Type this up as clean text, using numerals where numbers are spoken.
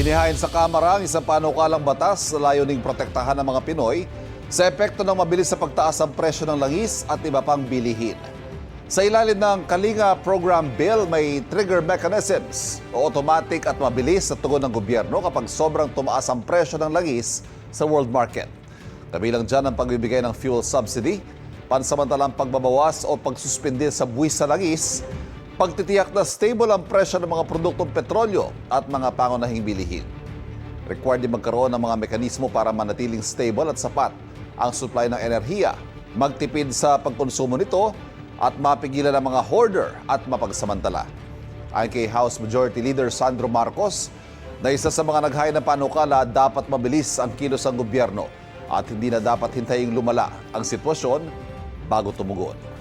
Inihain sa Kamara ang isang panukalang batas na layuning protektahan ng mga Pinoy sa epekto ng mabilis sa pagtaas ng presyo ng langis at iba pang bilihin. Sa ilalim ng Kalinga Program Bill, may trigger mechanisms o automatic at mabilis na tugon ng gobyerno kapag sobrang tumaas ang presyo ng langis sa world market. Kabilang dyan ang pagbibigay ng fuel subsidy, pansamantalang pagbabawas o pagsuspindi sa buwis sa langis, pagtitiyak na stable ang presyo ng mga produktong petrolyo at mga pangunahing bilihin. Required din magkaroon ng mga mekanismo para manatiling stable at sapat ang supply ng enerhiya, magtipid sa pagkonsumo nito at mapigilan ang mga hoarder at mapagsamantala. Ayon kay House Majority Leader Sandro Marcos, na isa sa mga naghain ng panukala, dapat mabilis ang kilos ng gobyerno at hindi na dapat hintaying lumala ang sitwasyon bago tumugon.